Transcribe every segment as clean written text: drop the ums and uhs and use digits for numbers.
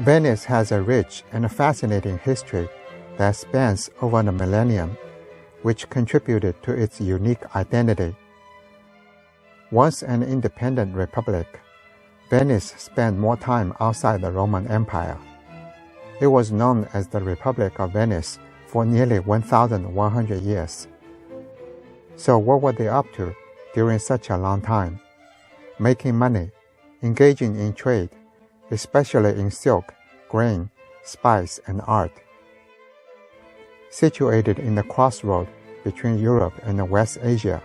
Venice has a rich and fascinating history that spans over the millennium, which contributed to its unique identity. Once an independent republic, Venice spent more time outside the Roman Empire. It was known as the Republic of Venice for nearly 1,100 years. So what were they up to during such a long time? Making money, engaging in trade, especially in silk, grain, spice, and art. Situated in the crossroad between Europe and West Asia,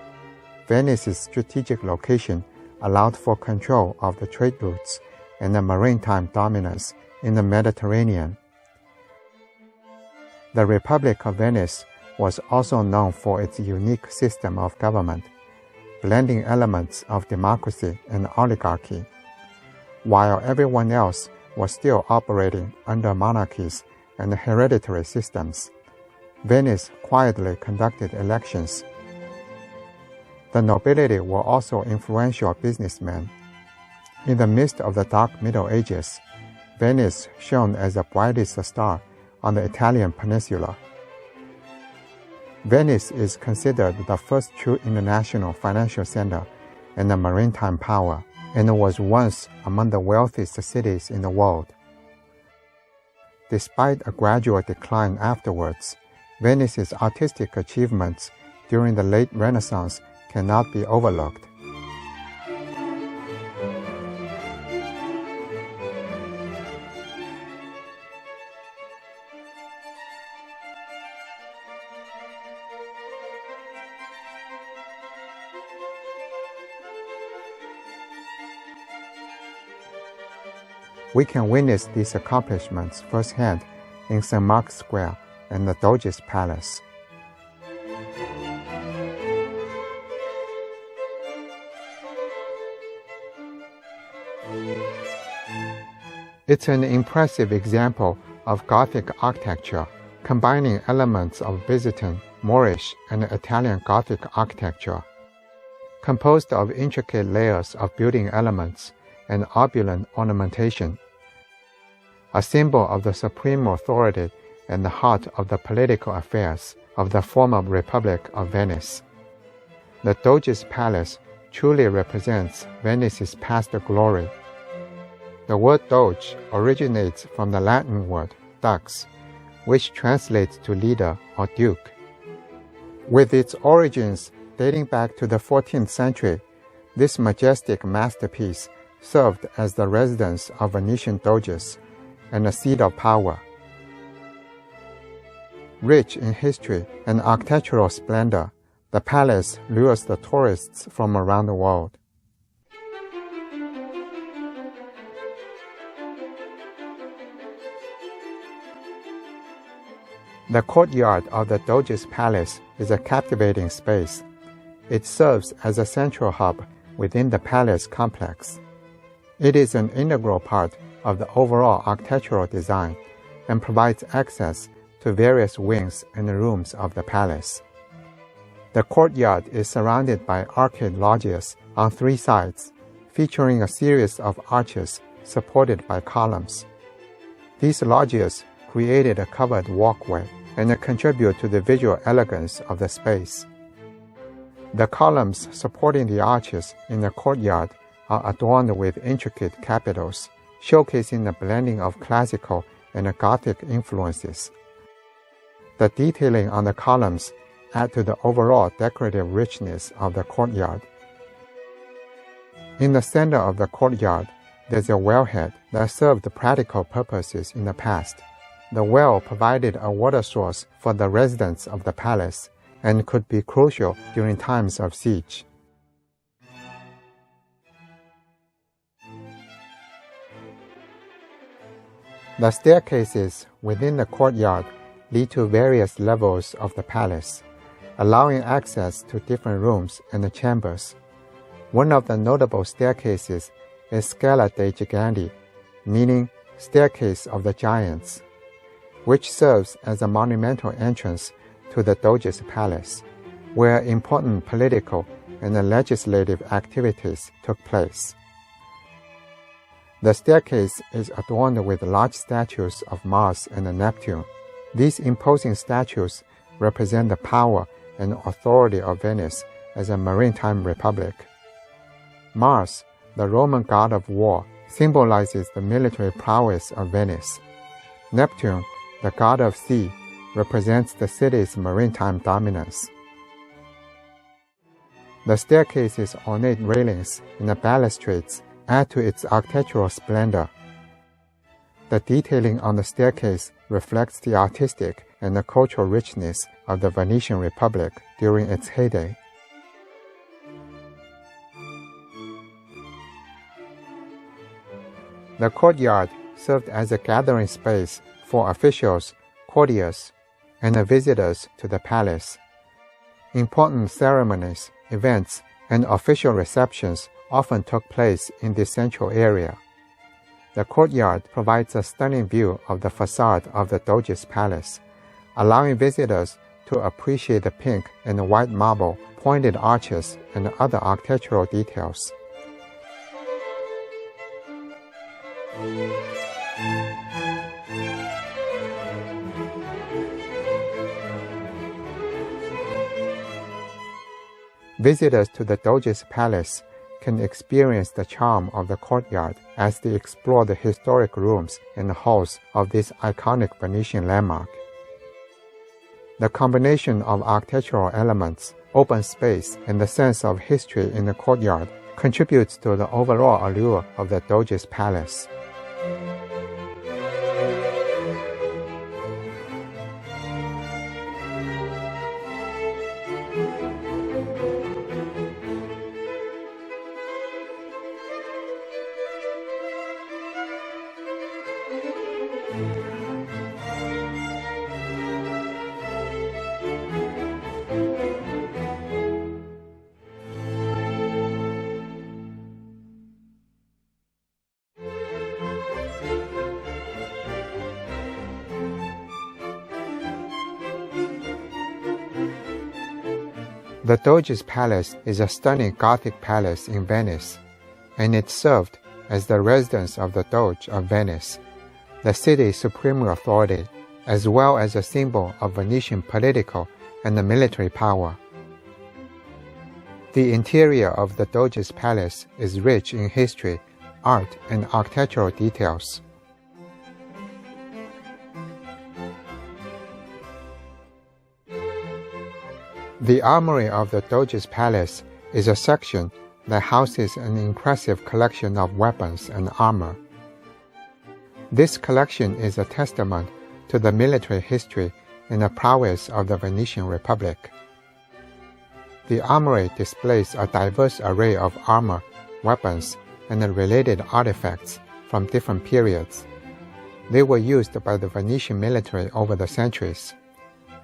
Venice's strategic location allowed for control of the trade routes and the maritime dominance in the Mediterranean. The Republic of Venice was also known for its unique system of government, blending elements of democracy and oligarchy. While everyone else was still operating under monarchies and hereditary systems, Venice quietly conducted elections. The nobility were also influential businessmen. In the midst of the Dark Middle Ages, Venice shone as the brightest star on the Italian peninsula. Venice is considered the first true international financial center and a maritime power, and was once among the wealthiest cities in the world. Despite a gradual decline afterwards, Venice's artistic achievements during the late Renaissance cannot be overlooked. We can witness these accomplishments firsthand in St. Mark's Square and the Doge's Palace. It's an impressive example of Gothic architecture, combining elements of Byzantine, Moorish, and Italian Gothic architecture. Composed of intricate layers of building elements and opulent ornamentation, a symbol of the supreme authority and the heart of the political affairs of the former Republic of Venice. The Doge's Palace truly represents Venice's past glory. The word Doge originates from the Latin word dux, which translates to leader or duke. With its origins dating back to the 14th century, this majestic masterpiece served as the residence of Venetian Doges and a seat of power. Rich in history and architectural splendor, the palace lures the tourists from around the world. The courtyard of the Doge's Palace is a captivating space. It serves as a central hub within the palace complex. It is an integral part of the overall architectural design and provides access to various wings and rooms of the palace. The courtyard is surrounded by arcade loggias on three sides, featuring a series of arches supported by columns. These loggias created a covered walkway and contribute to the visual elegance of the space. The columns supporting the arches in the courtyard are adorned with intricate capitals, showcasing the blending of classical and Gothic influences. The detailing on the columns add to the overall decorative richness of the courtyard. In the center of the courtyard, there's a wellhead that served practical purposes in the past. The well provided a water source for the residents of the palace and could be crucial during times of siege. The staircases within the courtyard lead to various levels of the palace, allowing access to different rooms and chambers. One of the notable staircases is Scala dei Giganti, meaning Staircase of the Giants, which serves as a monumental entrance to the Doge's Palace, where important political and legislative activities took place. The staircase is adorned with large statues of Mars and Neptune. These imposing statues represent the power and authority of Venice as a maritime republic. Mars, the Roman god of war, symbolizes the military prowess of Venice. Neptune, the god of sea, represents the city's maritime dominance. The staircase's ornate railings and the balustrades add to its architectural splendor. The detailing on the staircase reflects the artistic and the cultural richness of the Venetian Republic during its heyday. The courtyard served as a gathering space for officials, courtiers, and the visitors to the palace. Important ceremonies, events, and official receptions often took place in this central area. The courtyard provides a stunning view of the facade of the Doge's palace, allowing visitors to appreciate the pink and white marble, pointed arches, and other architectural details. Visitors to the Doge's palace can experience the charm of the courtyard as they explore the historic rooms and halls of this iconic Venetian landmark. The combination of architectural elements, open space, and the sense of history in the courtyard contributes to the overall allure of the Doge's palace. The Doge's Palace is a stunning Gothic palace in Venice, and it served as the residence of the Doge of Venice, the city's supreme authority, as well as a symbol of Venetian political and military power. The interior of the Doge's Palace is rich in history, art, and architectural details. The armory of the Doge's Palace is a section that houses an impressive collection of weapons and armor. This collection is a testament to the military history and the prowess of the Venetian Republic. The armory displays a diverse array of armor, weapons, and related artifacts from different periods. They were used by the Venetian military over the centuries.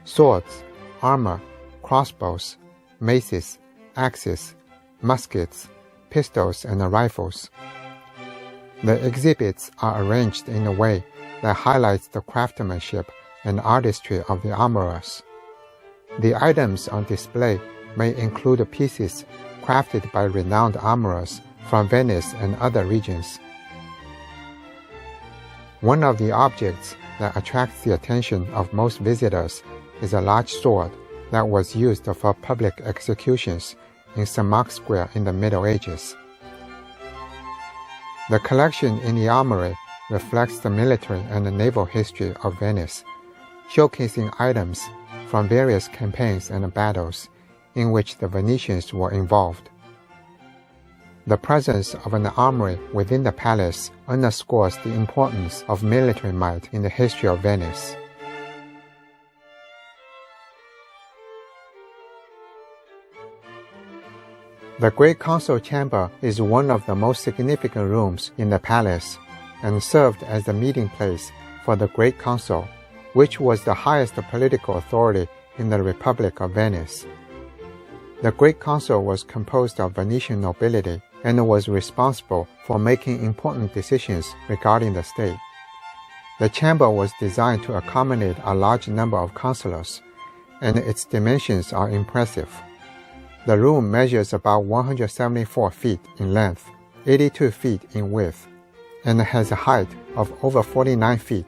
Swords, armor, crossbows, maces, axes, muskets, pistols, and rifles. The exhibits are arranged in a way that highlights the craftsmanship and artistry of the armorers. The items on display may include pieces crafted by renowned armorers from Venice and other regions. One of the objects that attracts the attention of most visitors is a large sword that was used for public executions in St. Mark's Square in the Middle Ages. The collection in the armory reflects the military and the naval history of Venice, showcasing items from various campaigns and battles in which the Venetians were involved. The presence of an armory within the palace underscores the importance of military might in the history of Venice. The Great Council Chamber is one of the most significant rooms in the palace and served as the meeting place for the Great Council, which was the highest political authority in the Republic of Venice. The Great Council was composed of Venetian nobility and was responsible for making important decisions regarding the state. The chamber was designed to accommodate a large number of councilors, and its dimensions are impressive. The room measures about 174 feet in length, 82 feet in width, and has a height of over 49 feet.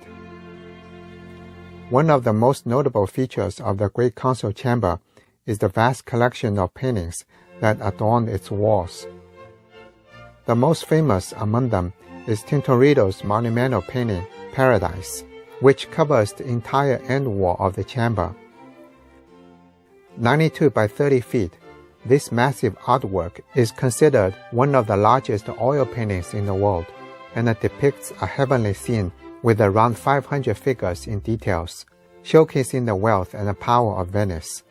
One of the most notable features of the Great Council Chamber is the vast collection of paintings that adorn its walls. The most famous among them is Tintoreto's monumental painting, Paradise, which covers the entire end wall of the chamber. 92 by 30 feet, this massive artwork is considered one of the largest oil paintings in the world, and it depicts a heavenly scene with around 500 figures in details, showcasing the wealth and the power of Venice.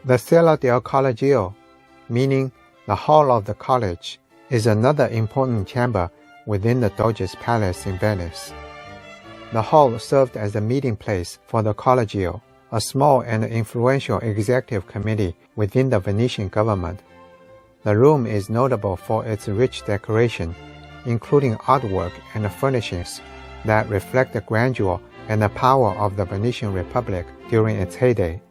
The Sala del Collegio, meaning the Hall of the College, is another important chamber within the Doge's palace in Venice. The hall served as a meeting place for the Collegio, a small and influential executive committee within the Venetian government. The room is notable for its rich decoration, including artwork and furnishings that reflect the grandeur and the power of the Venetian Republic during its heyday.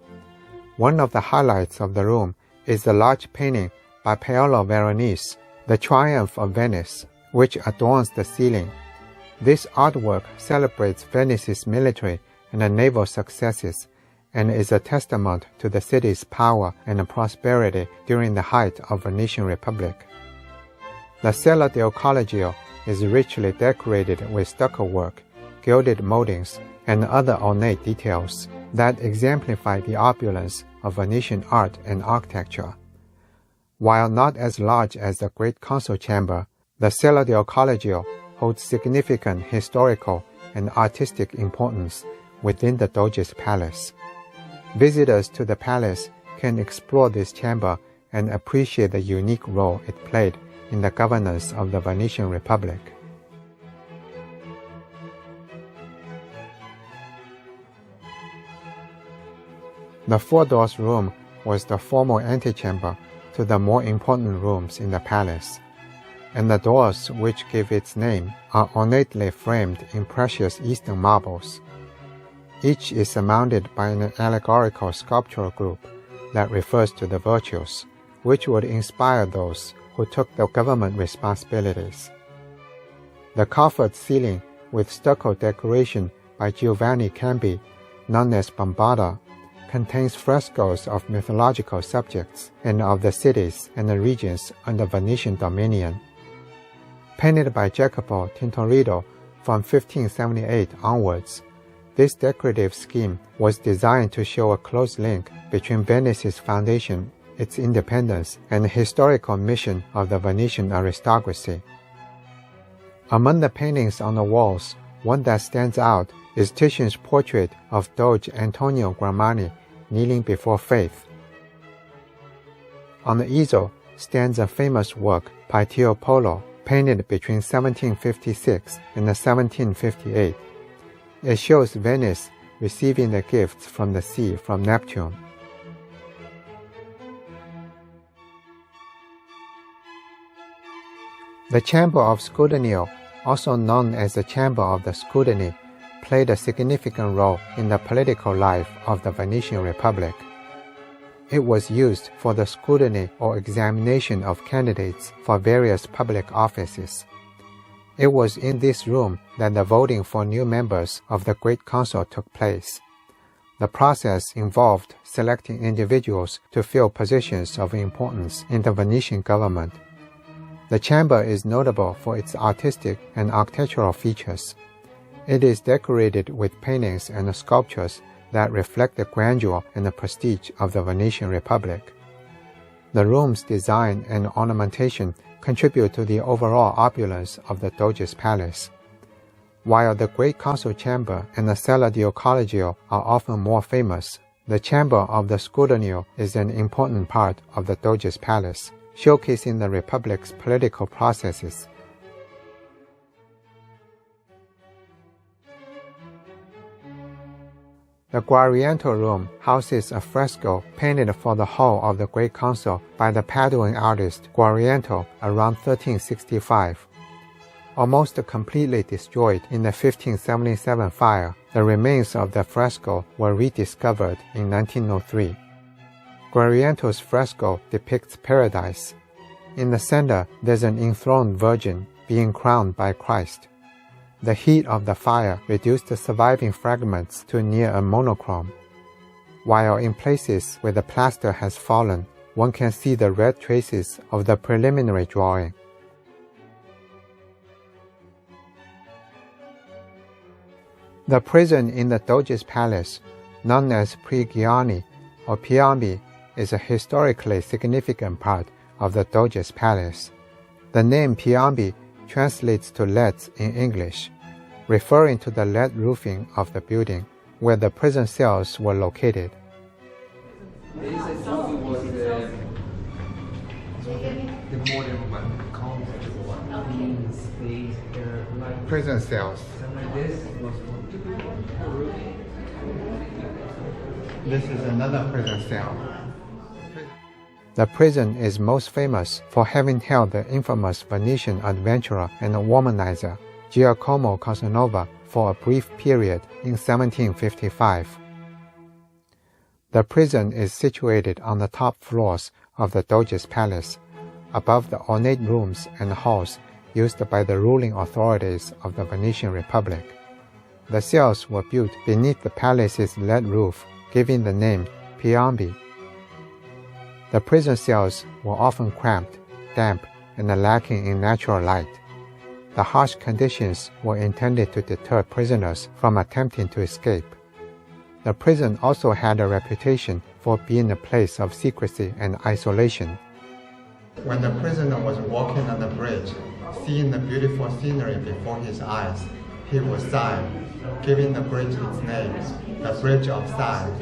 One of the highlights of the room is the large painting by Paolo Veronese, The Triumph of Venice, which adorns the ceiling. This artwork celebrates Venice's military and naval successes and is a testament to the city's power and prosperity during the height of Venetian Republic. The Sala del Collegio is richly decorated with stucco work, gilded moldings, and other ornate details that exemplify the opulence of Venetian art and architecture. While not as large as the Great Council Chamber, the Sala del Collegio holds significant historical and artistic importance within the Doge's palace. Visitors to the palace can explore this chamber and appreciate the unique role it played in the governance of the Venetian Republic. The Four Doors room was the formal antechamber to the more important rooms in the palace, and the doors which give its name are ornately framed in precious Eastern marbles. Each is surmounted by an allegorical sculptural group that refers to the virtues, which would inspire those who took the government responsibilities. The coffered ceiling with stucco decoration by Giovanni Cambi, known as Bombarda, contains frescoes of mythological subjects and of the cities and the regions under Venetian dominion. Painted by Jacopo Tintoretto from 1578 onwards, this decorative scheme was designed to show a close link between Venice's foundation, its independence, and the historical mission of the Venetian aristocracy. Among the paintings on the walls, one that stands out is Titian's portrait of Doge Antonio Gramani kneeling before Faith. On the easel stands a famous work by Tiepolo, painted between 1756 and 1758. It shows Venice receiving the gifts from the sea from Neptune. The Chamber of Scrutinio, also known as the Chamber of the Scrutiny, played a significant role in the political life of the Venetian Republic. It was used for the scrutiny or examination of candidates for various public offices. It was in this room that the voting for new members of the Great Council took place. The process involved selecting individuals to fill positions of importance in the Venetian government. The chamber is notable for its artistic and architectural features. It is decorated with paintings and sculptures that reflect the grandeur and the prestige of the Venetian Republic. The room's design and ornamentation contribute to the overall opulence of the Doge's palace. While the Great Council Chamber and the Sala del Collegio are often more famous, the Chamber of the Scrutinio is an important part of the Doge's palace, showcasing the Republic's political processes. The Guariento room houses a fresco painted for the hall of the Great Council by the Paduan artist Guariento around 1365. Almost completely destroyed in the 1577 fire, the remains of the fresco were rediscovered in 1903. Guariento's fresco depicts paradise. In the center, there's an enthroned virgin being crowned by Christ. The heat of the fire reduced the surviving fragments to near a monochrome. While in places where the plaster has fallen, one can see the red traces of the preliminary drawing. The prison in the Doge's palace, known as Prigiani or Piombi, is a historically significant part of the Doge's palace. The name Piombi translates to leads in English, referring to the lead roofing of the building where the prison cells were located. This I think was the modern one, comfortable one. Means space, like Prison cells. something like this was roofing. This is another prison cell. The prison is most famous for having held the infamous Venetian adventurer and womanizer Giacomo Casanova for a brief period in 1755. The prison is situated on the top floors of the Doge's palace, above the ornate rooms and halls used by the ruling authorities of the Venetian Republic. The cells were built beneath the palace's lead roof, giving the name Piombi. The prison cells were often cramped, damp, and lacking in natural light. The harsh conditions were intended to deter prisoners from attempting to escape. The prison also had a reputation for being a place of secrecy and isolation. When the prisoner was walking on the bridge, seeing the beautiful scenery before his eyes, he would sigh, giving the bridge its name, the Bridge of Sighs.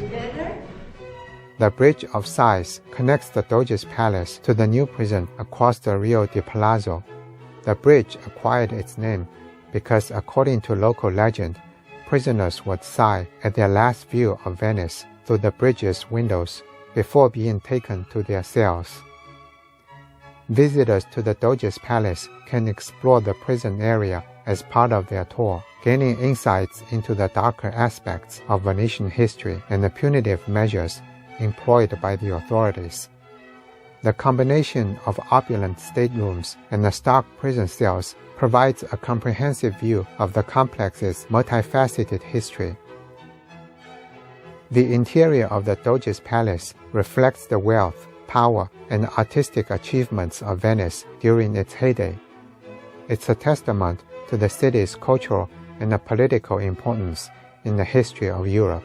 The Bridge of Sighs connects the Doge's palace to the new prison across the Rio de Palazzo. The bridge acquired its name because, according to local legend, prisoners would sigh at their last view of Venice through the bridge's windows before being taken to their cells. Visitors to the Doge's palace can explore the prison area as part of their tour, gaining insights into the darker aspects of Venetian history and the punitive measures employed by the authorities. The combination of opulent staterooms and the stark prison cells provides a comprehensive view of the complex's multifaceted history. The interior of the Doge's palace reflects the wealth, power, and artistic achievements of Venice during its heyday. It's a testament to the city's cultural and political importance in the history of Europe.